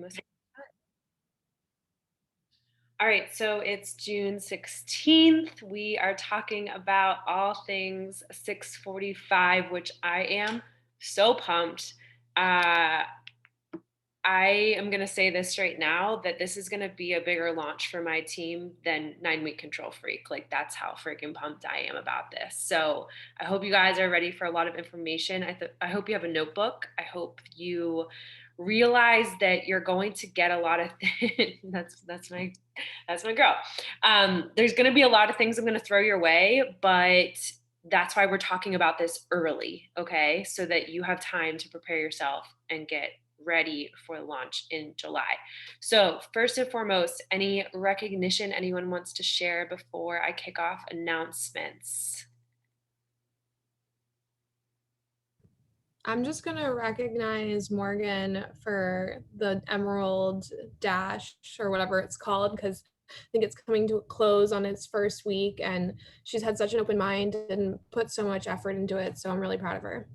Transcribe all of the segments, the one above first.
Most- All right, so it's June 16th. We are talking about all things 645, which I am so pumped. Uh, I am going to say this right now that this is going to be a bigger launch for my team than 9 Week Control Freak. Like, that's how freaking pumped I am about this. So, I hope you guys are ready for a lot of information. I hope you have a notebook. I hope you realize that you're going to get a lot of that's my girl. There's going to be a lot of things I'm going to throw your way, but that's why we're talking about this early, okay? So that you have time to prepare yourself and get ready for launch in July. So, first and foremost, any recognition anyone wants to share before I kick off announcements? I'm just gonna recognize Morgan for the Emerald Dash or whatever it's called because I think it's coming to a close on its first week, and she's had such an open mind and put so much effort into it. So I'm really proud of her.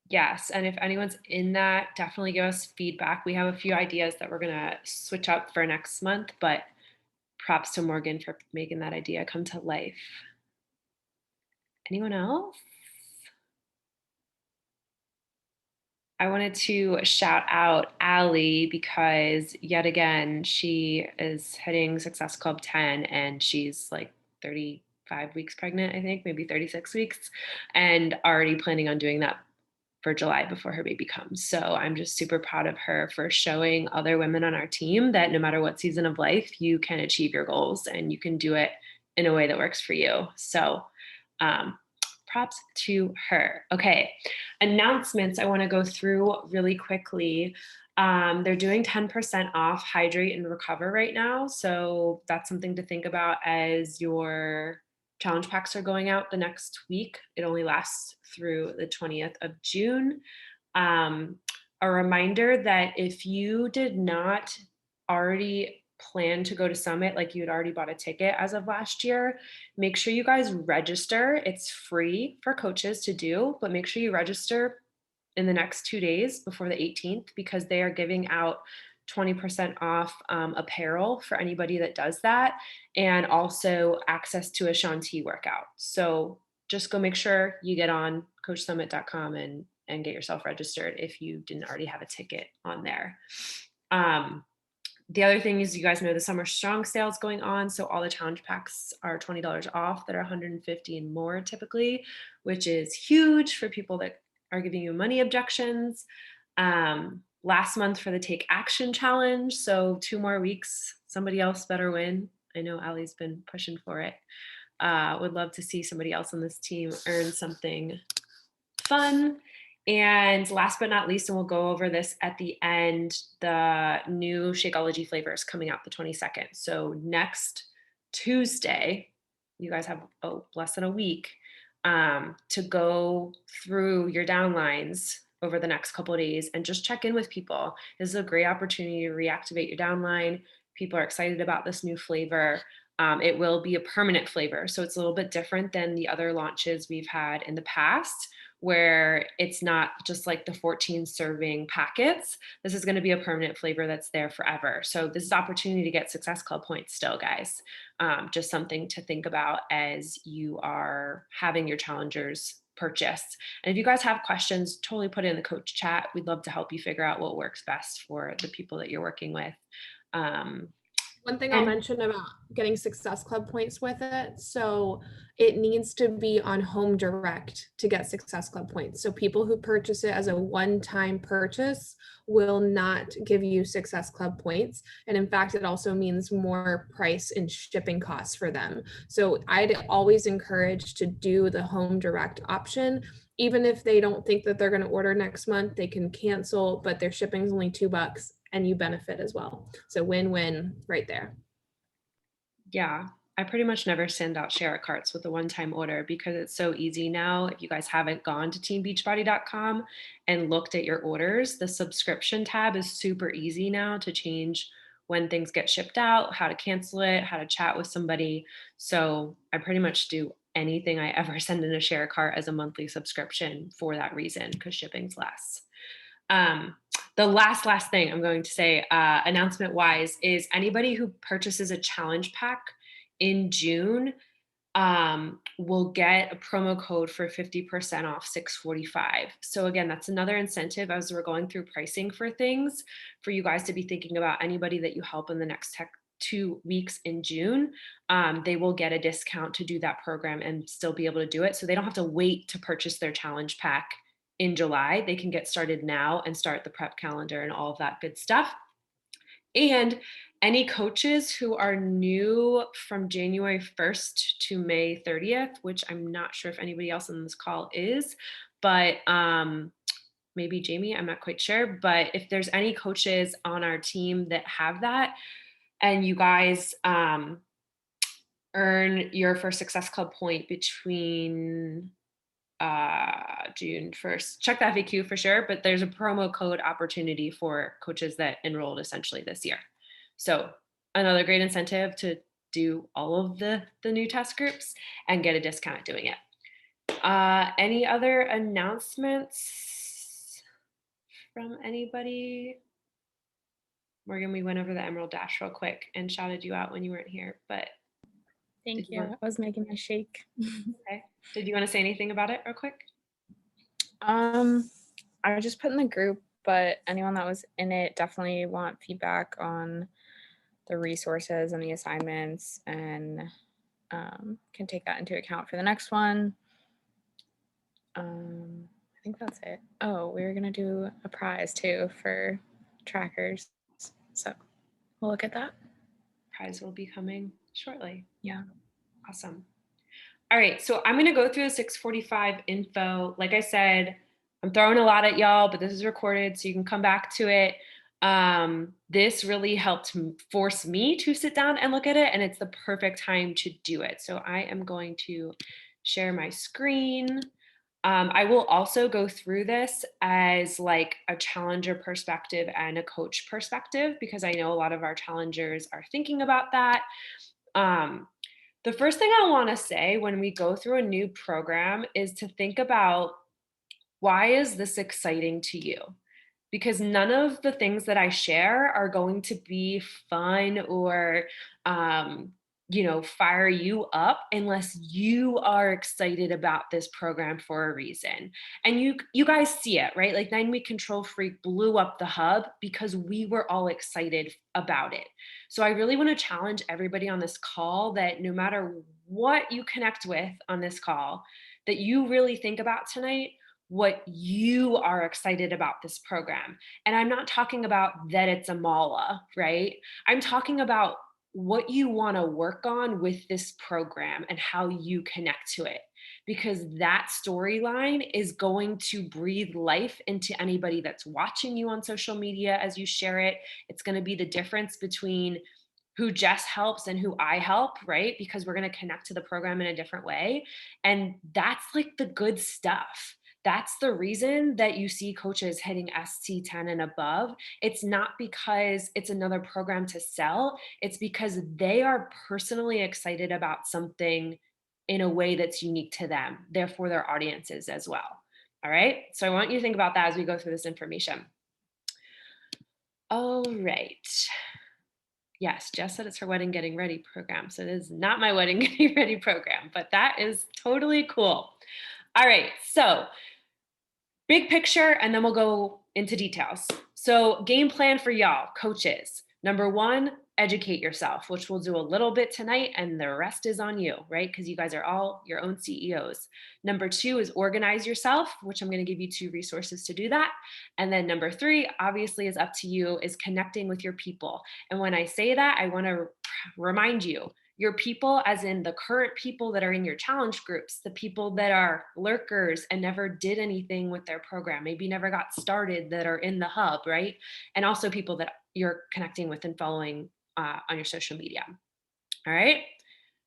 Yes, and if anyone's in that, definitely give us feedback. We have a few ideas that we're going to switch up for next month, but props to Morgan for making that idea come to life. Anyone else? I wanted to shout out Allie because yet again, she is hitting Success Club 10 and she's like 35 weeks pregnant, I think, maybe 36 weeks, and already planning on doing that for July before her baby comes. So I'm just super proud of her for showing other women on our team that no matter what season of life, you can achieve your goals and you can do it in a way that works for you. So um, props to her. Okay, announcements I want to go through really quickly. They're doing 10% off Hydrate and Recover right now. So that's something to think about as your challenge packs are going out the next week. It only lasts through the 20th of June. Um, a reminder that if you did not already plan to go to Summit, like you had already bought a ticket as of last year, make sure you guys register. It's free for coaches to do, but make sure you register in the next 2 days before the 18th because they are giving out 20% off apparel for anybody that does that, and also access to a Shanti workout. So just go make sure you get on coachsummit.com and get yourself registered if you didn't already have a ticket on there. Um, the other thing is, you guys know the Summer Strong sale is going on. So all the challenge packs are $20 off that are 150 and more typically, which is huge for people that are giving you money objections. Last month for the Take Action Challenge. So 2 more weeks, somebody else better win. I know Allie's been pushing for it. Would love to see somebody else on this team earn something fun. And last but not least, and we'll go over this at the end, the new Shakeology flavor is coming out the 22nd. So next Tuesday, you guys have less than a week to go through your downlines over the next couple of days and just check in with people. This is a great opportunity to reactivate your downline. People are excited about this new flavor. It will be a permanent flavor. So it's a little bit different than the other launches we've had in the past, where it's not just like the 14 serving packets. This is going to be a permanent flavor that's there forever. So this is opportunity to get Success Club points still, guys. Just something to think about as you are having your challengers purchase. And if you guys have questions, totally put it in the coach chat. We'd love to help you figure out what works best for the people that you're working with. Um, One thing I'll and mention about getting Success Club points with it. So it needs to be on Home Direct to get Success Club points. So people who purchase it as a one-time purchase will not give you Success Club points. And in fact, it also means more price and shipping costs for them. So I'd always encourage to do the Home Direct option. Even if they don't think that they're going to order next month, they can cancel, but their shipping is only $2 and you benefit as well. So win-win right there. yeah, I pretty much never send out share carts with a one-time order because it's so easy now. If you guys haven't gone to teambeachbody.com and looked at your orders, the subscription tab is super easy now to change when things get shipped out, how to cancel it, how to chat with somebody. So I pretty much do anything I ever send in a share cart as a monthly subscription for that reason, because shipping's less. The last thing I'm going to say, announcement wise, is anybody who purchases a challenge pack in June will get a promo code for 50% off 645. So again, that's another incentive as we're going through pricing for things for you guys to be thinking about anybody that you help in the next 2 weeks in June. They will get a discount to do that program and still be able to do it. So they don't have to wait to purchase their challenge pack in July. They can get started now and start the prep calendar and all of that good stuff. And any coaches who are new from January 1st to May 30th, which I'm not sure if anybody else on this call is, but maybe Jamie, I'm not quite sure. But if there's any coaches on our team that have that, and you guys earn your first Success Club point between June 1st. Check the FAQ for sure, but there's a promo code opportunity for coaches that enrolled essentially this year. So another great incentive to do all of the new test groups and get a discount at doing it. Any other announcements from anybody? Morgan, we went over the Emerald Dash real quick and shouted you out when you weren't here, but Thank you. I was making my shake. Okay. Did you want to say anything about it real quick? I just put in the group, but anyone that was in it definitely want feedback on the resources and the assignments, and can take that into account for the next one. I think that's it. Oh, we were gonna do a prize too for trackers, so we'll look at that. Prize will be coming shortly. Yeah. Awesome. All right, so I'm gonna go through the 645 info. Like I said, I'm throwing a lot at y'all, but this is recorded, so you can come back to it. This really helped force me to sit down and look at it, and it's the perfect time to do it. So I am going to share my screen. I will also go through this as like a challenger perspective and a coach perspective, because I know a lot of our challengers are thinking about that. The first thing I want to say when we go through a new program is to think about, why is this exciting to you? Because none of the things that I share are going to be fun or fire you up unless you are excited about this program for a reason. And you guys see it, right? Like 9-Week Control Freak blew up the hub because we were all excited about it. So I really want to challenge everybody on this call that no matter what you connect with on this call, that you really think about tonight what you are excited about this program. And I'm not talking about that it's a mala, right? I'm talking about what you want to work on with this program and how you connect to it, because that storyline is going to breathe life into anybody that's watching you on social media as you share it. It's going to be the difference between who Jess helps and who I help, right? Because we're going to connect to the program in a different way. And that's like the good stuff. That's the reason that you see coaches hitting ST10 and above. It's not because it's another program to sell. It's because they are personally excited about something in a way that's unique to them, therefore their audiences as well. All right. So I want you to think about that as we go through this information. All right. Yes, Jess said it's her wedding getting ready program. So it is not my wedding getting ready program, but that is totally cool. All right. So big picture, and then we'll go into details. So game plan for y'all, coaches. Number one, educate yourself, which we'll do a little bit tonight, and the rest is on you, right? Because you guys are all your own CEOs. Number two is organize yourself, which I'm going to give you 2 resources to do that. And then number 3, obviously is up to you, is connecting with your people. And when I say that, I want to remind you, your people, as in the current people that are in your challenge groups, the people that are lurkers and never did anything with their program, maybe never got started, that are in the hub, right? And also people that you're connecting with and following on your social media. All right.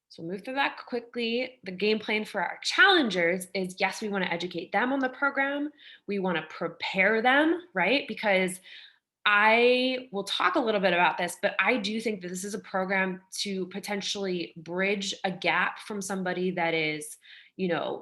So we'll move through that quickly. The game plan for our challengers is, yes, we want to educate them on the program. We want to prepare them, right? Because I will talk a little bit about this, but I do think that this is a program to potentially bridge a gap from somebody that is,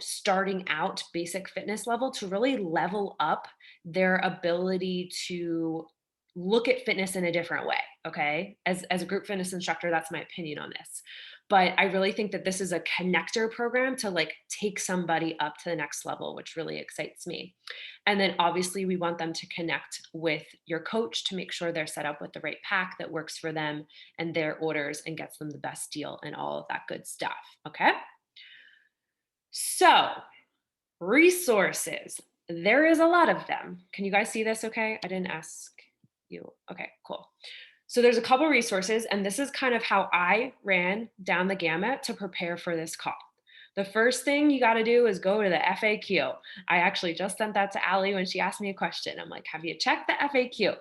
starting out basic fitness level to really level up their ability to look at fitness in a different way. Okay. As a group fitness instructor, that's my opinion on this. But I really think that this is a connector program to like take somebody up to the next level, which really excites me. And then obviously, we want them to connect with your coach to make sure they're set up with the right pack that works for them and their orders and gets them the best deal and all of that good stuff. Okay. So, resources. There is a lot of them. Can you guys see this okay? I didn't ask you. Okay, cool. So there's a couple resources, and this is kind of how I ran down the gamut to prepare for this call. The first thing you got to do is go to the FAQ. I actually just sent that to Allie when she asked me a question. I'm like, have you checked the FAQ?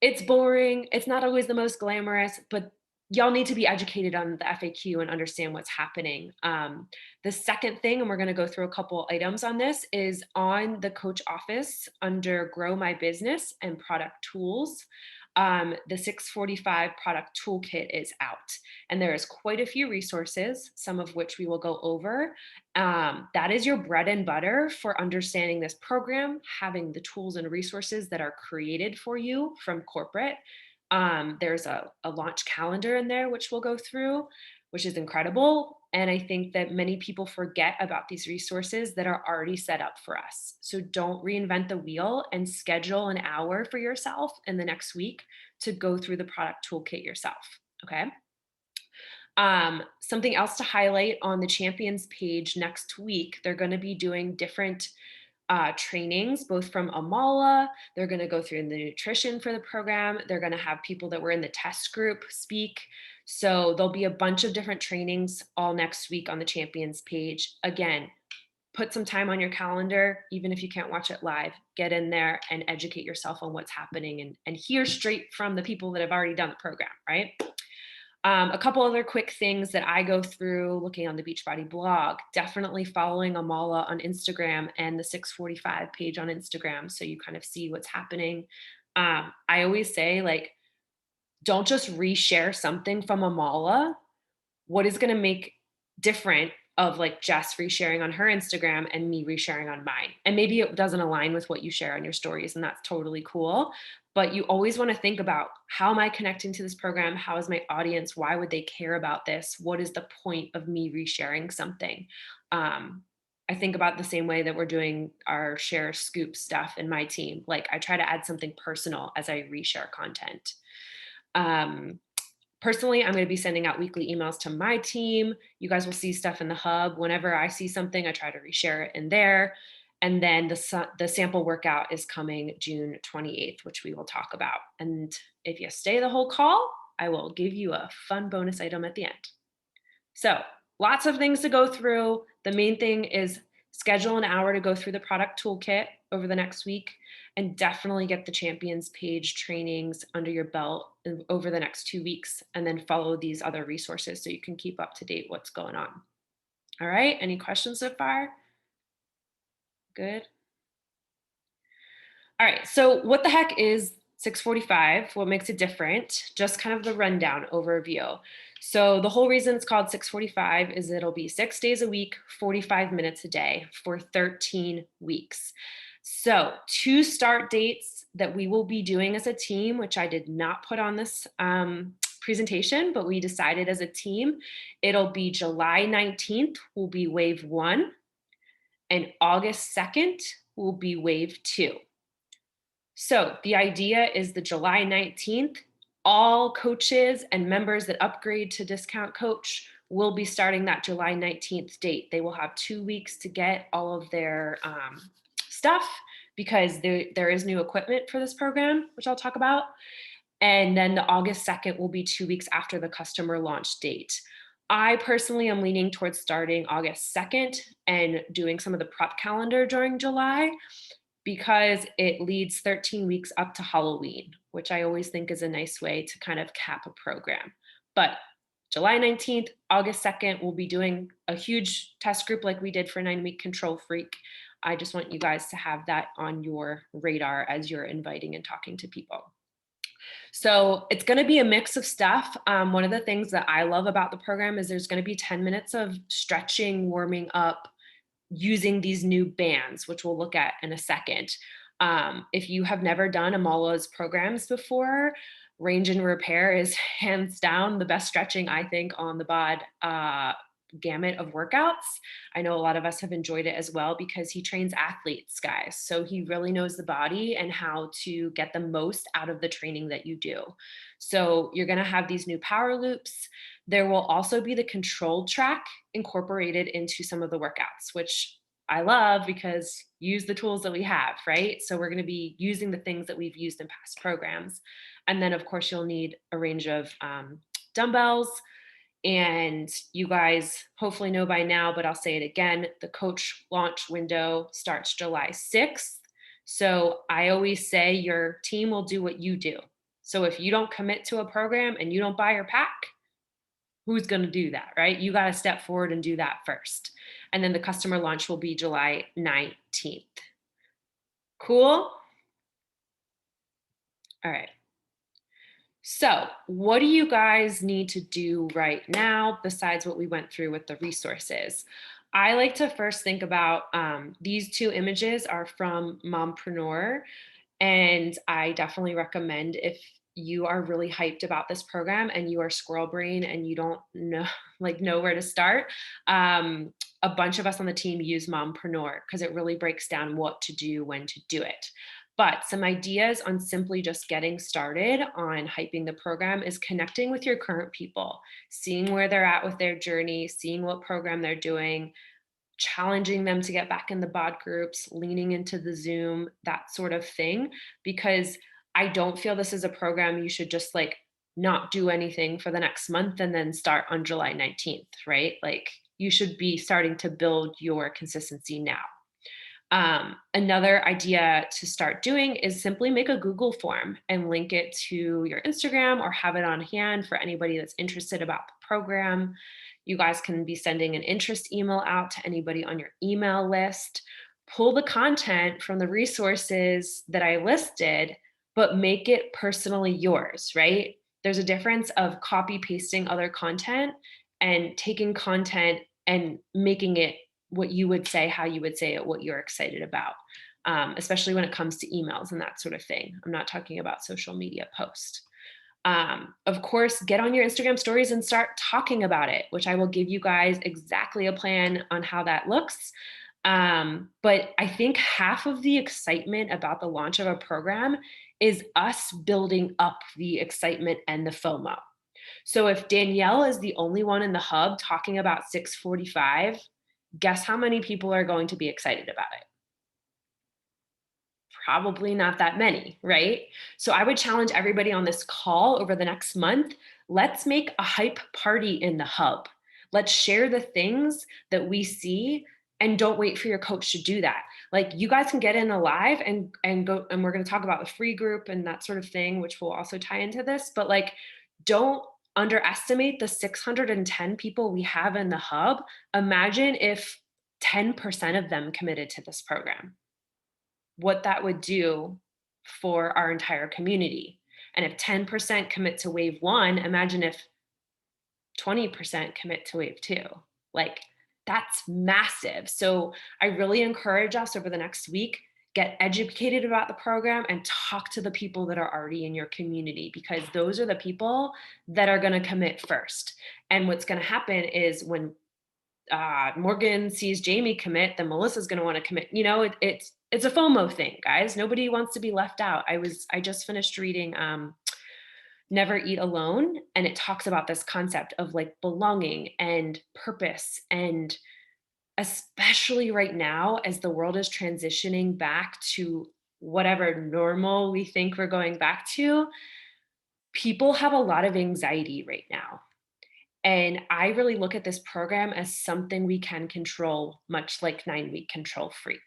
It's boring. It's not always the most glamorous, but y'all need to be educated on the FAQ and understand what's happening. The second thing, and we're going to go through a couple items on this, is on the coach office under Grow My Business and Product Tools. The 645 product toolkit is out, and there is quite a few resources, some of which we will go over. That is your bread and butter for understanding this program, having the tools and resources that are created for you from corporate. There's a launch calendar in there, which we'll go through, which is incredible. And I think that many people forget about these resources that are already set up for us. So don't reinvent the wheel and schedule an hour for yourself in the next week to go through the product toolkit yourself. Okay. Something else to highlight on the champions page next week, they're going to be doing different trainings, both from Amala. They're going to go through the nutrition for the program. They're going to have people that were in the test group speak. So there'll be a bunch of different trainings all next week on the champions page. Again, put some time on your calendar, even if you can't watch it live, get in there and educate yourself on what's happening and hear straight from the people that have already done the program, right? A couple other quick things that I go through looking on the Beachbody blog, definitely following Amala on Instagram and the 645 page on Instagram. So you kind of see what's happening. I always say, like, don't just reshare something from Amala. What is going to make different of like Jess resharing on her Instagram and me resharing on mine? And maybe it doesn't align with what you share on your stories, and that's totally cool. But you always want to think about, how am I connecting to this program? How is my audience? Why would they care about this? What is the point of me resharing something? I think about the same way that we're doing our share scoop stuff in my team. Like, I try to add something personal as I reshare content. Personally, I'm going to be sending out weekly emails to my team. You guys will see stuff in the hub. Whenever I see something, I try to reshare it in there. And then the sample workout is coming June 28th, which we will talk about. And if you stay the whole call, I will give you a fun bonus item at the end. So lots of things to go through. The main thing is schedule an hour to go through the product toolkit over the next week, and definitely get the champions page trainings under your belt over the next 2 weeks, and then follow these other resources so you can keep up to date what's going on. All right. Any questions so far? Good. All right. So what the heck is 645? What makes it different? Just kind of the rundown overview. So the whole reason it's called 645 is it'll be 6 days a week, 45 minutes a day for 13 weeks. So 2 start dates that we will be doing as a team, which I did not put on this presentation, but we decided as a team, it'll be July 19th will be wave 1, and August 2nd will be wave 2. So the idea is the July 19th, all coaches and members that upgrade to discount coach will be starting that July 19th date. They will have 2 weeks to get all of their stuff, because there is new equipment for this program, which I'll talk about. And then the August 2nd will be 2 weeks after the customer launch date. I personally am leaning towards starting August 2nd and doing some of the prep calendar during July, because it leads 13 weeks up to Halloween, which I always think is a nice way to kind of cap a program. But July 19th, August 2nd, we'll be doing a huge test group like we did for 9-week Control Freak. I just want you guys to have that on your radar as you're inviting and talking to people. So it's going to be a mix of stuff. One of the things that I love about the program is there's going to be 10 minutes of stretching, warming up, using these new bands, which we'll look at in a second. If you have never done Amala's programs before, range and repair is hands down the best stretching, I think, on the bod gamut of workouts. I know a lot of us have enjoyed it as well because he trains athletes, guys. So he really knows the body and how to get the most out of the training that you do. So you're going to have these new power loops. There will also be the controlled track incorporated into some of the workouts, which I love because use the tools that we have, right? So we're going to be using the things that we've used in past programs. And then, of course, you'll need a range of dumbbells. And you guys hopefully know by now, but I'll say it again, the coach launch window starts July 6th. So I always say your team will do what you do. So if you don't commit to a program and you don't buy your pack, who's going to do that, right? You got to step forward and do that first. And then the customer launch will be July 19th. Cool? All right. So what do you guys need to do right now besides what we went through with the resources? I like to first think about these two images are from Mompreneur, and I definitely recommend if you are really hyped about this program and you are squirrel brain and you don't know where to start. A bunch of us on the team use Mompreneur because it really breaks down what to do, when to do it. But some ideas on simply just getting started on hyping the program is connecting with your current people, seeing where they're at with their journey, seeing what program they're doing, challenging them to get back in the bod groups, leaning into the Zoom, that sort of thing. Because I don't feel this is a program you should just like not do anything for the next month and then start on July 19th, right? Like you should be starting to build your consistency now. Another idea to start doing is simply make a Google form and link it to your Instagram or have it on hand for anybody that's interested about the program. You guys can be sending an interest email out to anybody on your email list. Pull the content from the resources that I listed, but make it personally yours, right? There's a difference of copy pasting other content and taking content and making it what you would say, how you would say it, what you're excited about, especially when it comes to emails and that sort of thing. I'm not talking about social media posts. Of course, get on your Instagram stories and start talking about it, which I will give you guys exactly a plan on how that looks. But I think half of the excitement about the launch of a program is us building up the excitement and the FOMO. So if Danielle is the only one in the hub talking about 645, guess how many people are going to be excited about it? Probably not that many, right? So I would challenge everybody on this call over the next month. Let's make a hype party in the hub. Let's share the things that we see and don't wait for your coach to do that. Like you guys can get in a live and go, and we're going to talk about the free group and that sort of thing, which will also tie into this, but like don't underestimate the 610 people we have in the hub. Imagine if 10% of them committed to this program, what that would do for our entire community. And if 10% commit to wave one, imagine if 20% commit to wave two. Like that's massive. So I really encourage us over the next week, get educated about the program and talk to the people that are already in your community, because those are the people that are going to commit first. And what's going to happen is when Morgan sees Jamie commit, then Melissa's going to want to commit. You know, it's a FOMO thing, guys. Nobody wants to be left out. I just finished reading Never Eat Alone, and it talks about this concept of like belonging and purpose. And especially right now, as the world is transitioning back to whatever normal we think we're going back to, people have a lot of anxiety right now. And I really look at this program as something we can control, much like 9-week Control Freak.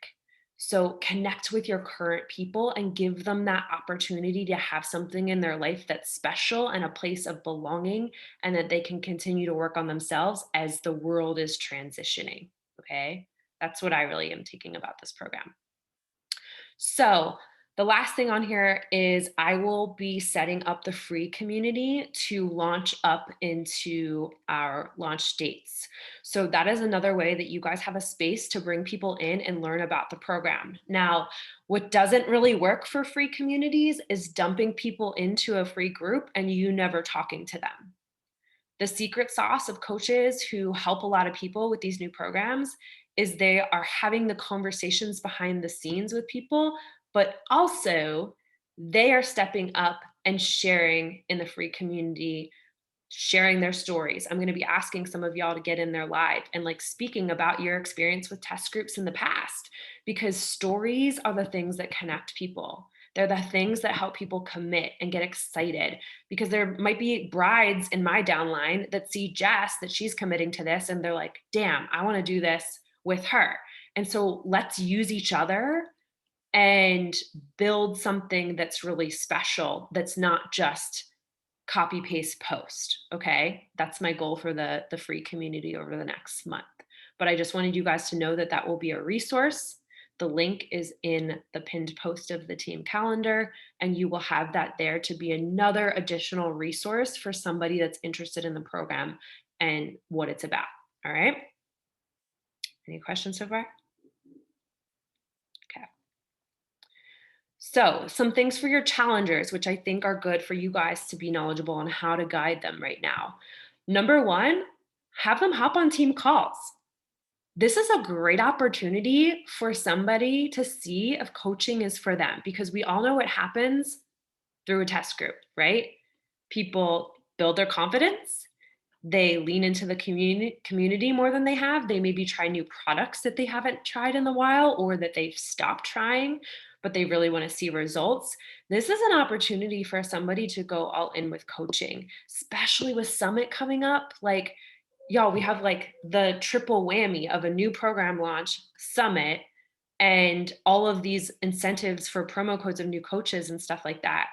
So connect with your current people and give them that opportunity to have something in their life that's special and a place of belonging, and that they can continue to work on themselves as the world is transitioning. Okay. That's what I really am taking about this program. So The last thing on here is I will be setting up the free community to launch up into our launch dates. So that is another way that you guys have a space to bring people in and learn about the program. Now, what doesn't really work for free communities is dumping people into a free group and you never talking to them. The secret sauce of coaches who help a lot of people with these new programs is they are having the conversations behind the scenes with people, but also they are stepping up and sharing in the free community, sharing their stories. I'm going to be asking some of y'all to get in there live and like speaking about your experience with test groups in the past, because stories are the things that connect people. They're the things that help people commit and get excited, because there might be brides in my downline that see Jess, that she's committing to this, and they're like, damn, I want to do this with her. And so let's use each other and build something that's really special, that's not just copy paste post. Okay, that's my goal for the free community over the next month. But I just wanted you guys to know that that will be a resource. The link is in the pinned post of the team calendar, and you will have that there to be another additional resource for somebody that's interested in the program and what it's about. All right, any questions so far? Okay. So, some things for your challengers, which I think are good for you guys to be knowledgeable on how to guide them right now. Number one, have them hop on team calls. This is a great opportunity for somebody to see if coaching is for them, because we all know what happens through a test group, right? People build their confidence. They lean into the community more than they have. They maybe try new products that they haven't tried in a while, or that they've stopped trying, but they really want to see results. This is an opportunity for somebody to go all in with coaching, especially with Summit coming up. Like, y'all, we have like the triple whammy of a new program launch, Summit, and all of these incentives for promo codes of new coaches and stuff like that.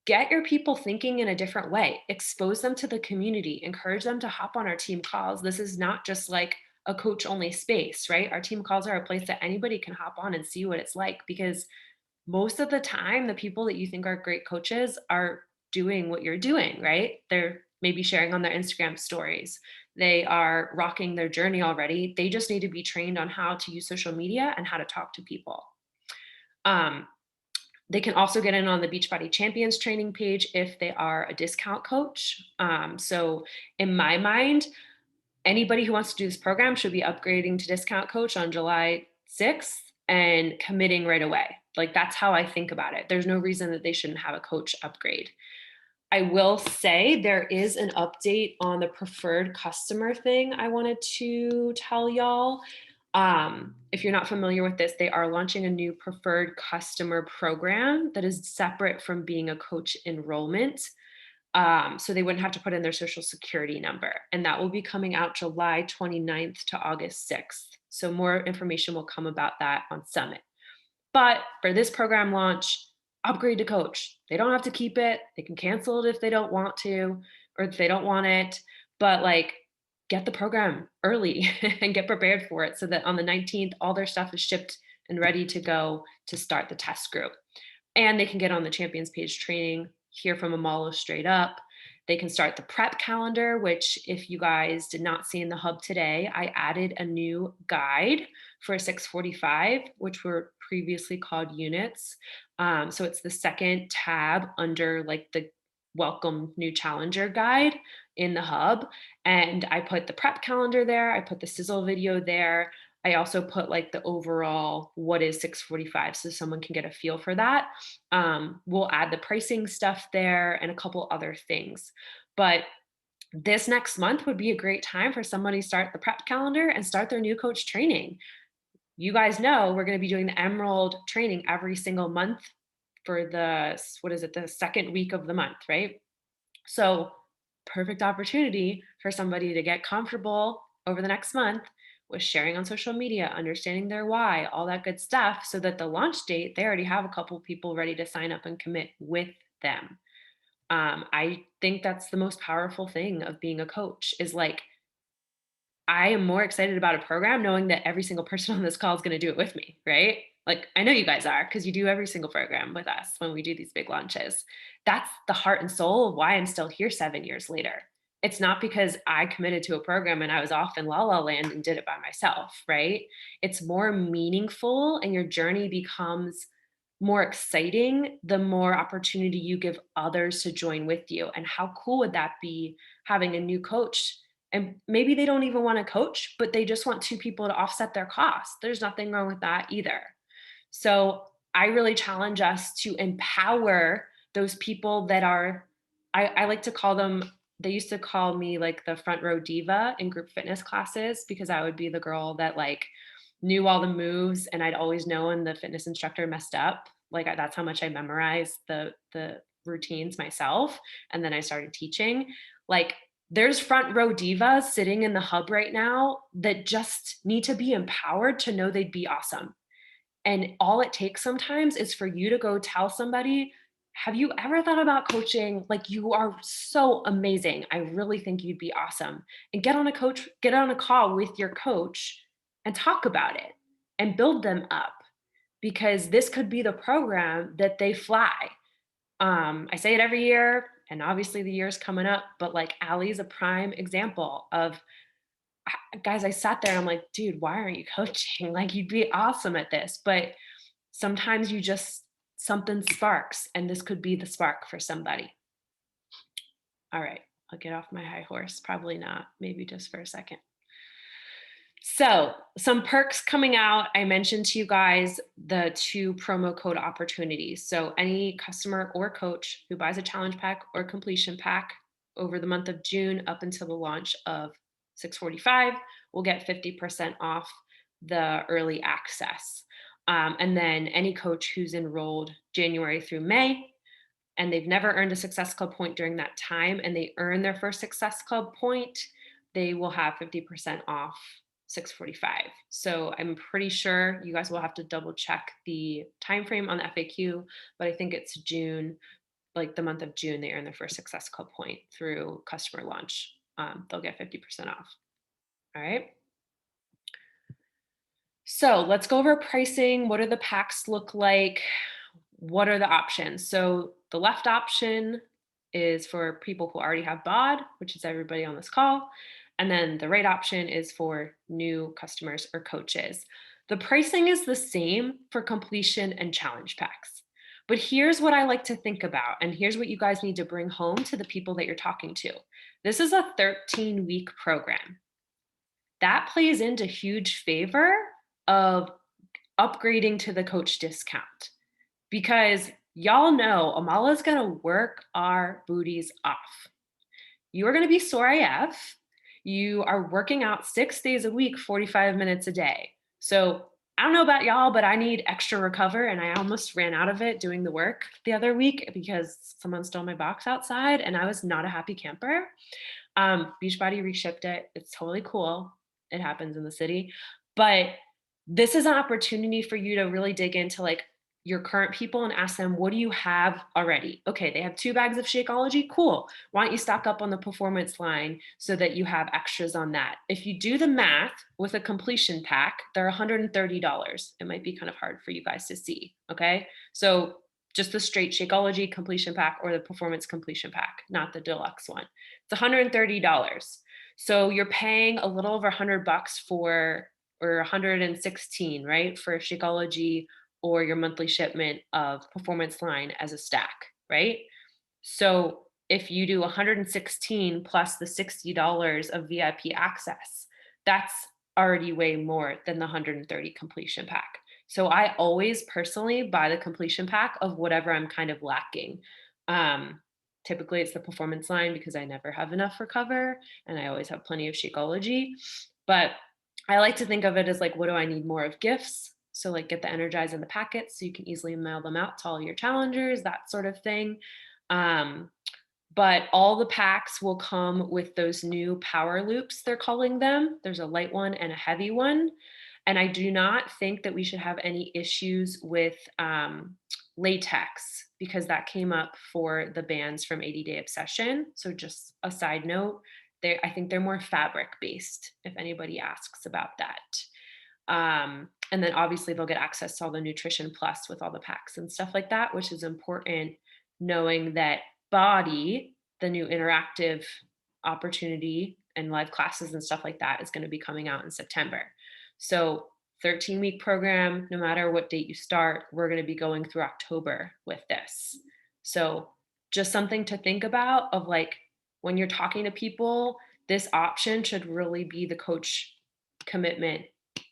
Get your people thinking in a different way, expose them to the community, encourage them to hop on our team calls. This is not just like a coach only space, right? Our team calls are a place that anybody can hop on and see what it's like, because most of the time, the people that you think are great coaches are doing what you're doing, right? They're maybe sharing on their Instagram stories. They are rocking their journey already. They just need to be trained on how to use social media and how to talk to people. They can also get in on the Beachbody Champions training page if they are a discount coach. So in my mind, anybody who wants to do this program should be upgrading to discount coach on July 6th and committing right away. Like, that's how I think about it. There's no reason that they shouldn't have a coach upgrade. I will say there is an update on the preferred customer thing I wanted to tell y'all. If you're not familiar with this, they are launching a new preferred customer program that is separate from being a coach enrollment. So they wouldn't have to put in their social security number. And that will be coming out July 29th to August 6th. So more information will come about that on Summit. But for this program launch, upgrade to coach. They don't have to keep it. They can cancel it if they don't want to, or if they don't want it. But like, get the program early and get prepared for it, so that on the 19th, all their stuff is shipped and ready to go to start the test group. And they can get on the Champions Page training, hear from Amalo straight up. They can start the prep calendar, which, if you guys did not see in the hub today, I added a new guide for 645, which were previously called units. So it's the second tab under like the welcome new challenger guide in the hub. And I put the prep calendar there. I put the sizzle video there. I also put like the overall what is 645, so someone can get a feel for that. We'll add the pricing stuff there and a couple other things. But this next month would be a great time for somebody to start the prep calendar and start their new coach training. You guys know we're going to be doing the Emerald training every single month for the, what is it, the second week of the month, right? So perfect opportunity for somebody to get comfortable over the next month with sharing on social media, understanding their why, all that good stuff, so that the launch date, they already have a couple people ready to sign up and commit with them. I think that's the most powerful thing of being a coach, is like, I am more excited about a program knowing that every single person on this call is going to do it with me, right? Like, I know you guys are because you do every single program with us when we do these big launches. That's the heart and soul of why I'm still here 7 years later. It's not because I committed to a program and I was off in la la land and did it by myself, right? It's more meaningful and your journey becomes more exciting the more opportunity you give others to join with you. And how cool would that be having a new coach? And maybe they don't even want to coach, but they just want two people to offset their costs. There's nothing wrong with that either. So I really challenge us to empower those people that are, I like to call them, they used to call me like the front row diva in group fitness classes because I would be the girl that like knew all the moves and I'd always know when the fitness instructor messed up. Like that's how much I memorized the routines myself. And then I started teaching. Like there's front row divas sitting in the hub right now that just need to be empowered to know they'd be awesome. And all it takes sometimes is for you to go tell somebody, have you ever thought about coaching? Like you are so amazing. I really think you'd be awesome. And get on a call with your coach and talk about it and build them up because this could be the program that they fly. I say it every year, and obviously the year's coming up, but like Allie's a prime example of guys, I sat there and I'm like, dude, why aren't you coaching? Like, you'd be awesome at this. But sometimes you just, something sparks, and this could be the spark for somebody. All right, I'll get off my high horse. Probably not, maybe just for a second. So, some perks coming out. I mentioned to you guys the 2 promo code opportunities. So, any customer or coach who buys a challenge pack or completion pack over the month of June up until the launch of 645 will get 50% off the early access. And then any coach who's enrolled January through May and they've never earned a Success Club point during that time and they earn their first Success Club point, they will have 50% off 645. So I'm pretty sure you guys will have to double check the time frame on the FAQ, but I think it's June, like the month of June, they earn their first Success Club point through customer launch. They'll get 50% off. All right. So let's go over pricing. What do the packs look like? What are the options? So the left option is for people who already have BOD, which is everybody on this call. And then the right option is for new customers or coaches. The pricing is the same for completion and challenge packs. But here's what I like to think about, and here's what you guys need to bring home to the people that you're talking to. This is a 13-week program. That plays into huge favor of upgrading to the coach discount because y'all know Amala's going to work our booties off. You are going to be sore AF. You are working out 6 days a week, 45 minutes a day. So I don't know about y'all, but I need extra recover. And I almost ran out of it doing the work the other week because someone stole my box outside and I was not a happy camper. Beachbody reshipped it. It's totally cool. It happens in the city. But this is an opportunity for you to really dig into like your current people and ask them, what do you have already? Okay, they have 2 bags of Shakeology. Cool. Why don't you stock up on the performance line so that you have extras on that? If you do the math with a completion pack, they're $130. It might be kind of hard for you guys to see. Okay. So just the straight Shakeology completion pack or the performance completion pack, not the deluxe one. It's $130. So you're paying a little over $100 for, or 116, right? For Shakeology or your monthly shipment of performance line as a stack, right? So if you do 116 plus the $60 of VIP access, that's already way more than the 130 completion pack. So I always personally buy the completion pack of whatever I'm kind of lacking. Typically it's the performance line because I never have enough recover and I always have plenty of Shakeology. But I like to think of it as like, what do I need more of gifts? So like get the Energize in the packets so you can easily mail them out to all your challengers, that sort of thing. But all the packs will come with those new power loops, they're calling them. There's a light one and a heavy one. And I do not think that we should have any issues with latex because that came up for the bands from 80 Day Obsession. So just a side note, I think they're more fabric based if anybody asks about that. And then obviously they'll get access to all the Nutrition Plus with all the packs and stuff like that, which is important, knowing that Body, the new interactive opportunity and live classes and stuff like that, is going to be coming out in September. So 13-week program, no matter what date you start, we're going to be going through October with this. So just something to think about, of like, when you're talking to people, this option should really be the coach commitment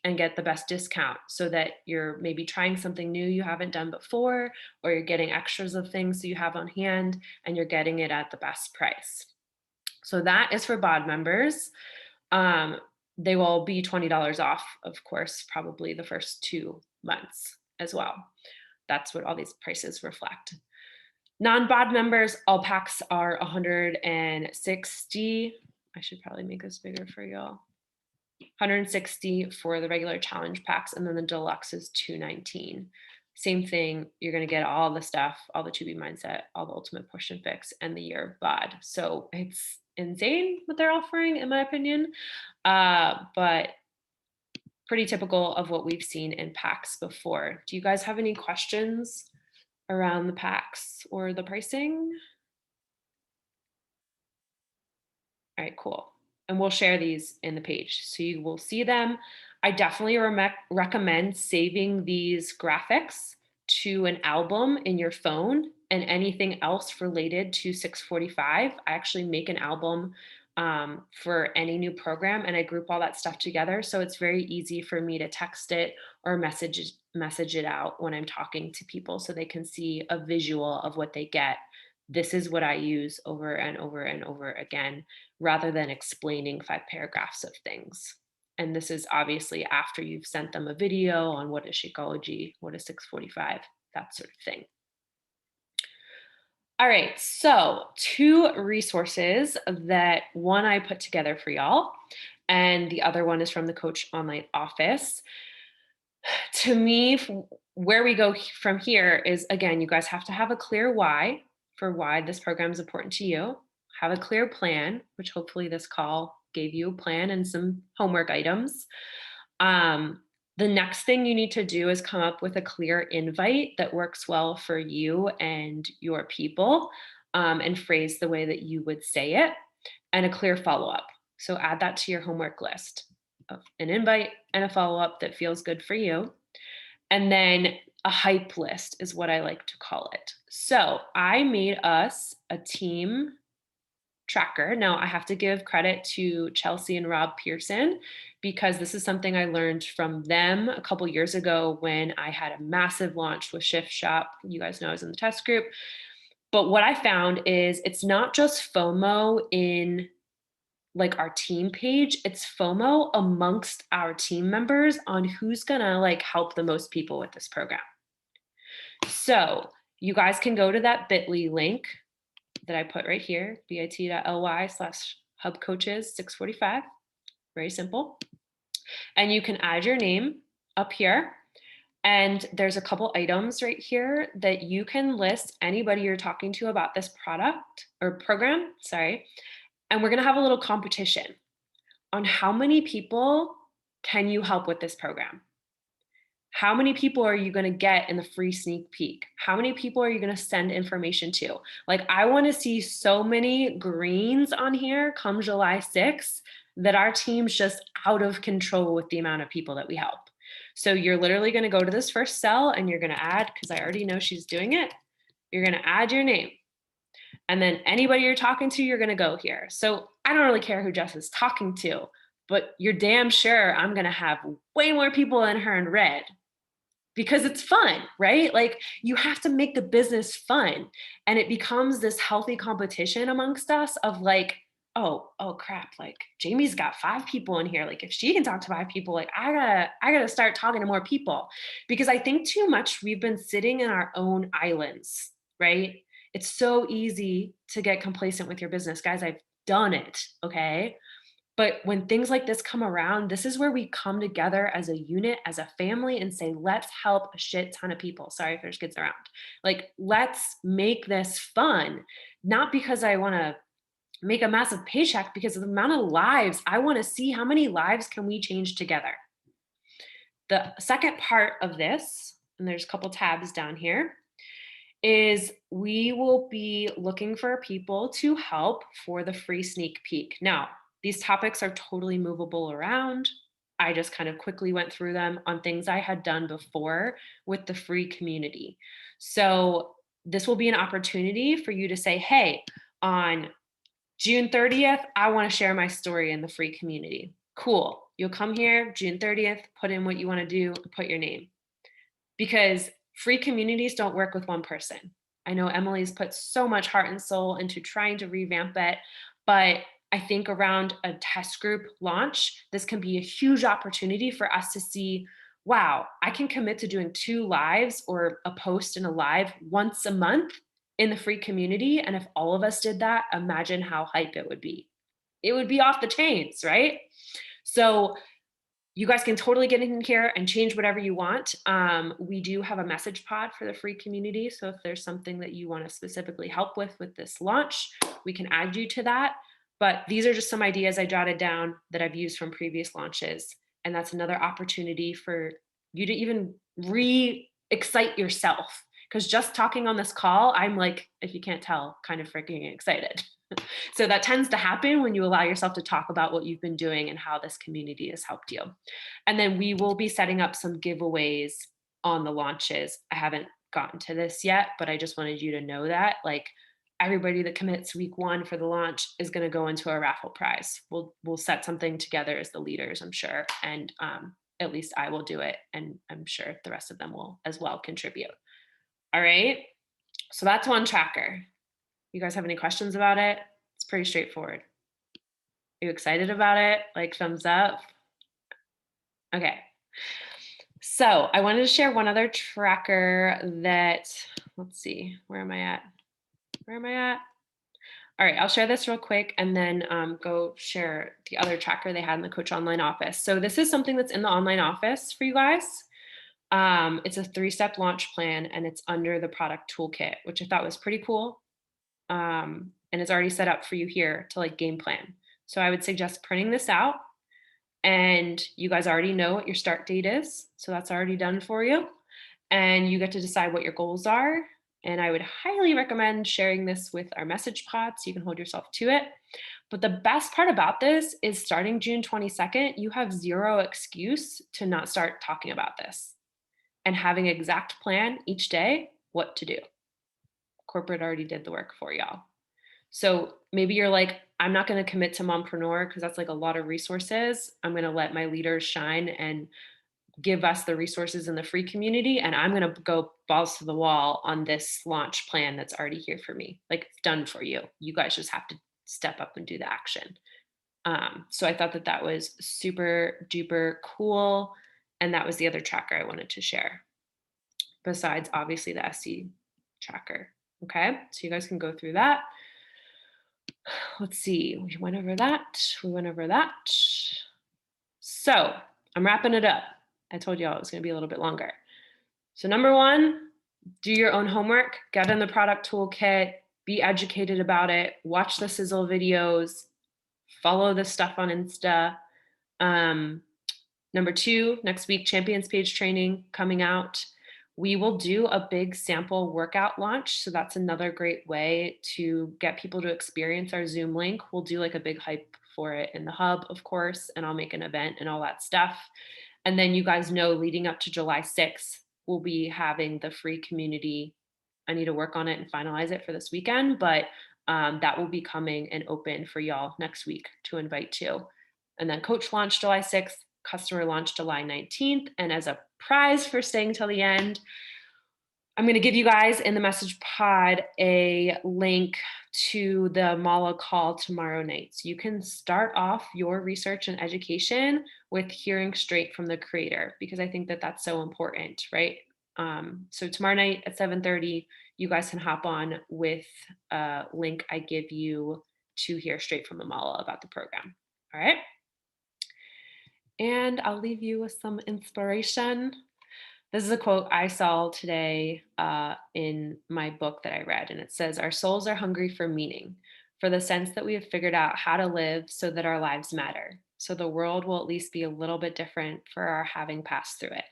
and get the best discount, so that you're maybe trying something new you haven't done before, or you're getting extras of things that you have on hand and you're getting it at the best price. So that is for BOD members. They will be $20 off, of course, probably the first 2 months as well. That's what all these prices reflect. Non-BOD members, all packs are $160. I should probably make this bigger for y'all. $160 for the regular challenge packs, and then the deluxe is $219. Same thing, you're going to get all the stuff, all the 2B Mindset, all the Ultimate Push and Fix, and the year of BOD. So it's insane what they're offering, in my opinion, but pretty typical of what we've seen in packs before. Do you guys have any questions around the packs or the pricing? All right, cool. And we'll share these in the page, so you will see them. I definitely recommend saving these graphics to an album in your phone, and anything else related to 645. I actually make an album for any new program, and I group all that stuff together. So it's very easy for me to text it or message it out when I'm talking to people, so they can see a visual of what they get. This is what I use over and over and over again, rather than explaining 5 paragraphs of things. And this is obviously after you've sent them a video on what is Shakeology, what is 645, that sort of thing. All right, so 2 resources that one I put together for y'all, and the other one is from the Coach Online Office. To me, where we go from here is, again, you guys have to have a clear why for why this program is important to you. Have a clear plan, which hopefully this call gave you a plan and some homework items. The next thing you need to do is come up with a clear invite that works well for you and your people, and phrase the way that you would say it, and a clear follow-up. So add that to your homework list of an invite and a follow-up that feels good for you. And then a hype list is what I like to call it. So I made us a team tracker. Now I have to give credit to Chelsea and Rob Pearson, because this is something I learned from them a couple years ago when I had a massive launch with Shift Shop. You guys know I was in the test group. But what I found is it's not just FOMO in like our team page, it's FOMO amongst our team members on who's gonna like help the most people with this program. So you guys can go to that bit.ly link that I put right here, bit.ly/hubcoaches645. Very simple. And you can add your name up here. And there's a couple items right here that you can list anybody you're talking to about this product or program, sorry. And we're gonna have a little competition on how many people can you help with this program? How many people are you gonna get in the free sneak peek? How many people are you gonna send information to? Like, I wanna see so many greens on here come July 6th that our team's just out of control with the amount of people that we help. So you're literally gonna go to this first cell and you're gonna add, because I already know she's doing it, you're gonna add your name. And then anybody you're talking to, you're gonna go here. So I don't really care who Jess is talking to, but you're damn sure I'm gonna have way more people than her in red, because it's fun, right? Like, you have to make the business fun. And it becomes this healthy competition amongst us of like, oh crap, like Jamie's got 5 people in here. Like, if she can talk to 5 people, like I gotta start talking to more people. Because I think too much we've been sitting in our own islands, right? It's so easy to get complacent with your business. Guys, I've done it, okay? But when things like this come around, this is where we come together as a unit, as a family, and say, let's help a shit ton of people. Sorry if there's kids around. Like, let's make this fun. Not because I want to make a massive paycheck, because of the amount of lives. I want to see how many lives can we change together. The second part of this, and there's a couple tabs down here, is we will be looking for people to help for the free sneak peek. Now, these topics are totally movable around. I just kind of quickly went through them on things I had done before with the free community. So, this will be an opportunity for you to say, hey, on June 30th, I want to share my story in the free community. Cool. You'll come here June 30th, put in what you want to do, put your name. Because free communities don't work with one person. I know Emily's put so much heart and soul into trying to revamp it, but I think around a test group launch, this can be a huge opportunity for us to see, wow, I can commit to doing 2 lives or a post and a live once a month in the free community. And if all of us did that, imagine how hype it would be. It would be off the chains, right? So you guys can totally get in here and change whatever you want. We do have a message pod for the free community. So if there's something that you want to specifically help with this launch, we can add you to that. But these are just some ideas I jotted down that I've used from previous launches. And that's another opportunity for you to even re-excite yourself. Because just talking on this call, I'm like, if you can't tell, kind of freaking excited. So that tends to happen when you allow yourself to talk about what you've been doing and how this community has helped you. And then we will be setting up some giveaways on the launches. I haven't gotten to this yet, but I just wanted you to know that, like, everybody that commits week 1 for the launch is going to go into a raffle prize. We'll set something together as the leaders, I'm sure, and at least I will do it, and I'm sure the rest of them will as well contribute. All right, so that's one tracker. You guys have any questions about it? It's pretty straightforward. Are you excited about it? Like, thumbs up? Okay. So I wanted to share one other tracker that, let's see, where am I at? All right, I'll share this real quick and then go share the other tracker they had in the Coach Online office. So this is something that's in the online office for you guys. It's a 3-step launch plan and it's under the product toolkit, which I thought was pretty cool. And it's already set up for you here to like game plan. So I would suggest printing this out, and you guys already know what your start date is. So that's already done for you. And you get to decide what your goals are. And I would highly recommend sharing this with our message pod so you can hold yourself to it. But the best part about this is starting June 22nd, you have zero excuse to not start talking about this and having an exact plan each day what to do. Corporate already did the work for y'all. So maybe you're like, I'm not going to commit to mompreneur because that's like a lot of resources. I'm going to let my leaders shine and give us the resources in the free community. And I'm going to go balls to the wall on this launch plan that's already here for me. Like, it's done for you. You guys just have to step up and do the action. So I thought that was super duper cool. And that was the other tracker I wanted to share, besides obviously the SC tracker. Okay, so you guys can go through that. Let's see, we went over that. So I'm wrapping it up. I told y'all it was going to be a little bit longer. So number 1, do your own homework, get in the product toolkit, be educated about it, watch the sizzle videos, follow the stuff on Insta. Number 2, next week, Champions Page training coming out. We will do a big sample workout launch. So that's another great way to get people to experience our Zoom link. We'll do like a big hype for it in the hub, of course, and I'll make an event and all that stuff. And then you guys know leading up to July 6th, we'll be having the free community. I need to work on it and finalize it for this weekend, but that will be coming and open for y'all next week to invite to. And then coach launch July 6th, customer launch July 19th. And as a prize for staying till the end, I'm going to give you guys in the message pod a link to the Mala call tomorrow night. So you can start off your research and education with hearing straight from the creator, because I think that that's so important, right? So tomorrow night at 7:30, you guys can hop on with a link I give you to hear straight from Amala about the program. All right. And I'll leave you with some inspiration. This is a quote I saw today in my book that I read, and it says, "Our souls are hungry for meaning, for the sense that we have figured out how to live so that our lives matter. So the world will at least be a little bit different for our having passed through it.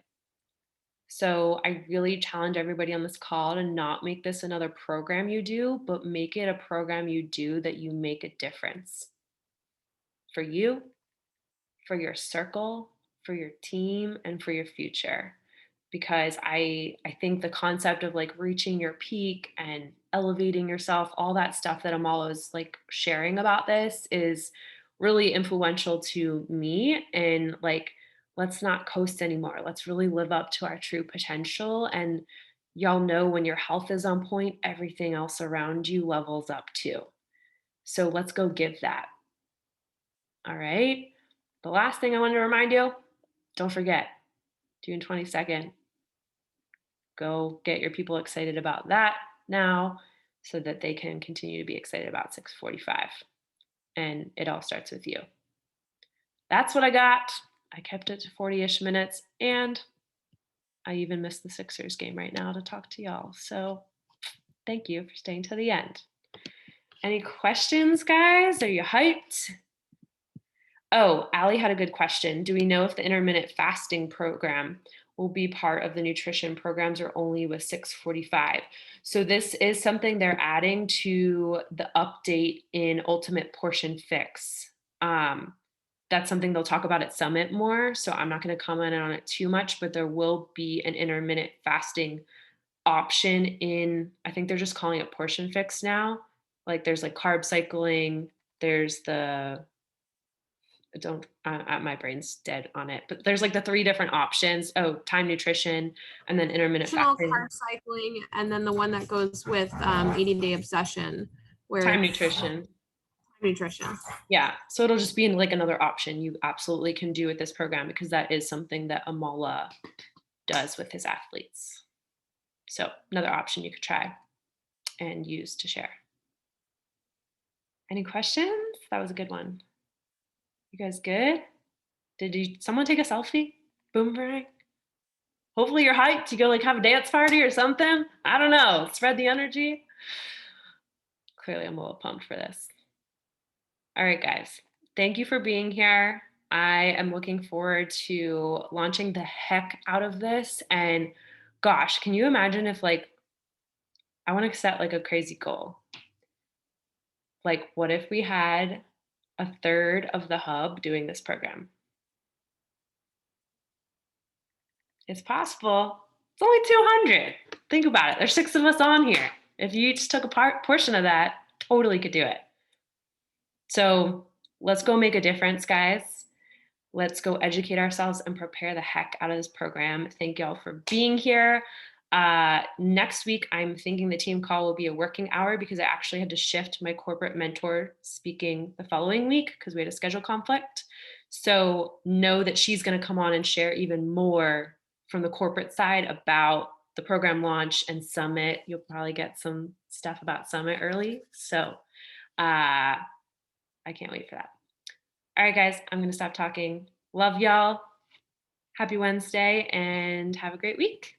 So I really challenge everybody on this call to not make this another program you do, but make it a program you do that you make a difference for you, for your circle, for your team, and for your future. Because I think the concept of like reaching your peak and elevating yourself, all that stuff that Amala is like sharing about this is really influential to me. And like, let's not coast anymore. Let's really live up to our true potential. And y'all know when your health is on point, everything else around you levels up too. So let's go give that. All right. The last thing I wanted to remind you, don't forget, June 22nd, go get your people excited about that now so that they can continue to be excited about 645. And it all starts with you. That's what I got. I kept it to 40-ish minutes, and I even missed the Sixers game right now to talk to y'all. So thank you for staying to the end. Any questions, guys? Are you hyped? Oh, Allie had a good question. Do we know if the intermittent fasting program will be part of the nutrition programs or only with 645? So this is something they're adding to the update in Ultimate Portion Fix. That's something they'll talk about at Summit more. So I'm not going to comment on it too much, but there will be an intermittent fasting option in, I think they're just calling it Portion Fix now. Like there's like carb cycling, there's the my brain's dead on it, but there's like the 3 different options. Oh, time nutrition and then intermittent Functional fasting. carb cycling, and then the one that goes with 80-day obsession, where Time it's nutrition. nutrition. Yeah. So it'll just be like another option you absolutely can do with this program because that is something that Amala does with his athletes. So another option you could try and use to share. Any questions? That was a good one. You guys good? Did someone take a selfie? Boomerang? Hopefully you're hyped. You go like have a dance party or something. I don't know. Spread the energy. Clearly I'm a little pumped for this. All right, guys. Thank you for being here. I am looking forward to launching the heck out of this. And gosh, can you imagine if like, I want to set like a crazy goal. Like, what if we had a third of the hub doing this program? It's possible. It's only 200. Think about it. There's 6 of us on here. If you each took a portion of that, totally could do it. So let's go make a difference, guys. Let's go educate ourselves and prepare the heck out of this program. Thank y'all for being here. Next week, I'm thinking the team call will be a working hour because I actually had to shift my corporate mentor speaking the following week because we had a schedule conflict. So know that she's going to come on and share even more from the corporate side about the program launch and Summit. You'll probably get some stuff about Summit early. So I can't wait for that. All right, guys, I'm going to stop talking. Love y'all. Happy Wednesday and have a great week.